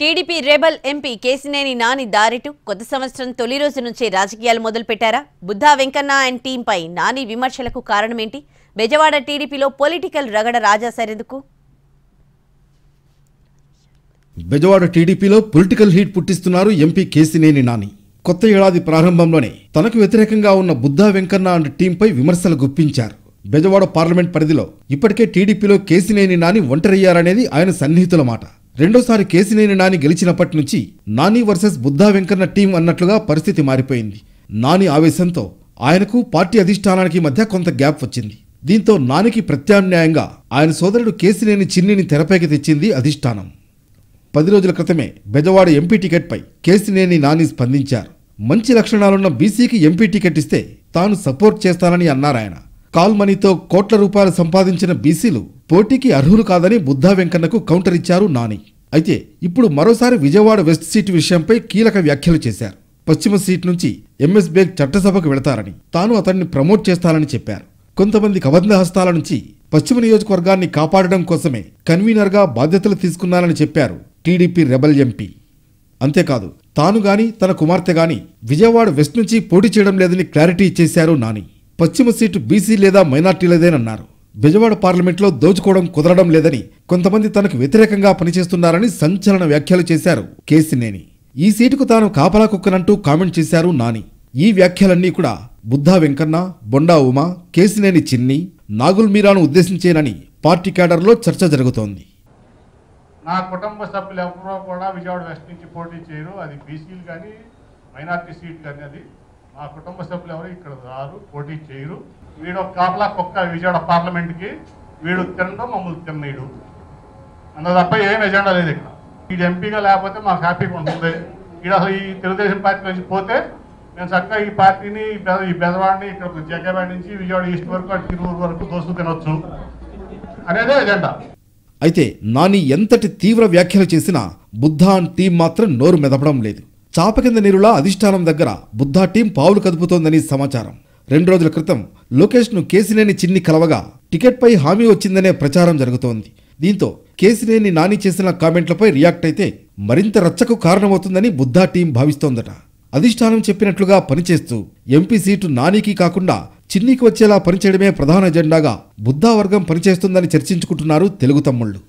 TDP rebel MP Kesineni Nani దారిటు కొత్త సంవత్సరం తొలి రోజు నుంచే రాజకీయాలు మొదలుపెట్టారా? బుద్ధా వెంకన్న అండ్ టీంపై నాని విమర్శలకు కారణమేంటి? బెజవాడ టీడీపీలో పొలిటికల్ రగడ రాజాసారెందుకు? బెజవాడ టీడీపీలో పొలిటికల్ హీట్ పుట్టిస్తున్నారు ఎంపీ కేసినేని నాని. కొత్త ఏడాది ప్రారంభంలోనే తనకు వ్యతిరేకంగా ఉన్న బుద్ధా వెంకన్న అండ్ టీంపై విమర్శలు గుప్పించారు. బెజవాడ పార్లమెంట్ పరిధిలో ఇప్పటికే టీడీపీలో కేసినేని నాని ఒంటరయ్యారనేది ఆయన సన్నిహితుల మాట. రెండోసారి కేసినేని నాని గెలిచినప్పటి నుంచి నాని వర్సెస్ బుద్ధా వెంకన్న టీం అన్నట్లుగా పరిస్థితి మారిపోయింది. నాని ఆవేశంతో ఆయనకు పార్టీ అధిష్టానానికి మధ్య కొంత గ్యాప్ వచ్చింది. దీంతో నానికి ప్రత్యామ్నాయంగా ఆయన సోదరుడు కేసినేని చిన్నిని తెరపైకి తెచ్చింది అధిష్టానం. 10 రోజుల క్రితమే బెజవాడ ఎంపీ టికెట్పై కేసినేని నాని స్పందించారు. మంచి లక్షణాలున్న బీసీకి ఎంపీ టికెట్ ఇస్తే తాను సపోర్ట్ చేస్తానని అన్నారాయన. కాల్ మనీతో కోట్ల రూపాయలు సంపాదించిన బీసీలు పోటీకి అర్హులు కాదని బుద్ధా వెంకన్నకు కౌంటర్ ఇచ్చారు నాని. అయితే ఇప్పుడు మరోసారి విజయవాడ వెస్ట్ సీటు విషయంపై కీలక వ్యాఖ్యలు చేశారు. పశ్చిమ సీట్ నుంచి ఎంఎస్ బేగ్ చట్టసభకు వెళతారని, తాను అతన్ని ప్రమోట్ చేస్తానని చెప్పారు. కొంతమంది కబంధ హస్తాల నుంచి పశ్చిమ నియోజకవర్గాన్ని కాపాడడం కోసమే కన్వీనర్గా బాధ్యతలు తీసుకున్నానని చెప్పారు టీడీపీ రెబల్ ఎంపీ. అంతేకాదు తాను గాని తన కుమార్తె గాని విజయవాడ వెస్ట్ నుంచి పోటీ చేయడం లేదని క్లారిటీ ఇచ్చేశారు నాని. పశ్చిమ సీటు బీసీ లేదా మైనార్టీలదేనన్నారు. బెజవాడ పార్లమెంట్లో దోచుకోవడం కుదరడం లేదని, కొంతమంది తనకు వ్యతిరేకంగా పనిచేస్తున్నారని సంచలన వ్యాఖ్యలు చేశారు కేసినేని. ఈ సీటుకు తాను కాపలా కుక్కనంటూ కామెంట్ చేశారు నాని. ఈ వ్యాఖ్యలన్నీ కూడా బుద్ధా వెంకన్న, బొండా ఉమ, కేసినేని చిన్ని, నాగుల్ మీరాను ఉద్దేశించేనని పార్టీ క్యాడర్లో చర్చ జరుగుతోంది. నా కుటుంబ సభ్యులు ఎవరో కూడా విజయవాడ వెస్ట్ నుంచి పోటీ చేయరు. అది బీసీలు కానీ మైనార్టీ సీట్ కానీ అది మా కుటుంబ సభ్యులు ఎవరు ఇక్కడ రారు, పోటీ చేయరు. వీడు ఒక కాపలా కుక్క విజయవాడ పార్లమెంట్కి, వీడు తినడం మమ్మల్ని తిన్నీడు అన్న తప్ప ఏం ఎజెండా లేదు ఇక్కడ. వీడు ఎంపీగా లేకపోతే మాకు హ్యాపీగా ఉంటుంది. వీడు అసలు ఈ తెలుగుదేశం పార్టీ నుంచి పోతే మేము చక్కగా ఈ పార్టీని ఈ బెజవాడిని ఇక్కడ జగ్గేపేట నుంచి విజయవాడ ఈస్ట్ వరకు అటు తిరువురు వరకు దోసుకు తినొచ్చు అనేదే ఎజెండా. అయితే నాని ఎంతటి తీవ్ర వ్యాఖ్యలు చేసినా బుద్ధా టీం మాత్రం నోరు మెదపడం లేదు. చాప కింద నీరులా అధిష్టానం దగ్గర బుద్ధా టీం పావులు కదుపుతోందని సమాచారం. 2 రోజుల క్రితం లోకేష్ను కేసినేని చిన్ని కలవగా టికెట్పై హామీ వచ్చిందనే ప్రచారం జరుగుతోంది. దీంతో కేసినేని నాని చేసిన కామెంట్లపై రియాక్ట్ అయితే మరింత రచ్చకు కారణమవుతుందని బుద్ధా టీం భావిస్తోందట. అధిష్టానం చెప్పినట్లుగా పనిచేస్తూ ఎంపీ సీటు నానికి కాకుండా చిన్నికి వచ్చేలా పనిచేయడమే ప్రధాన ఎజెండాగా బుద్ధా వర్గం పనిచేస్తుందని చర్చించుకుంటున్నారు తెలుగు తమ్ముళ్లు.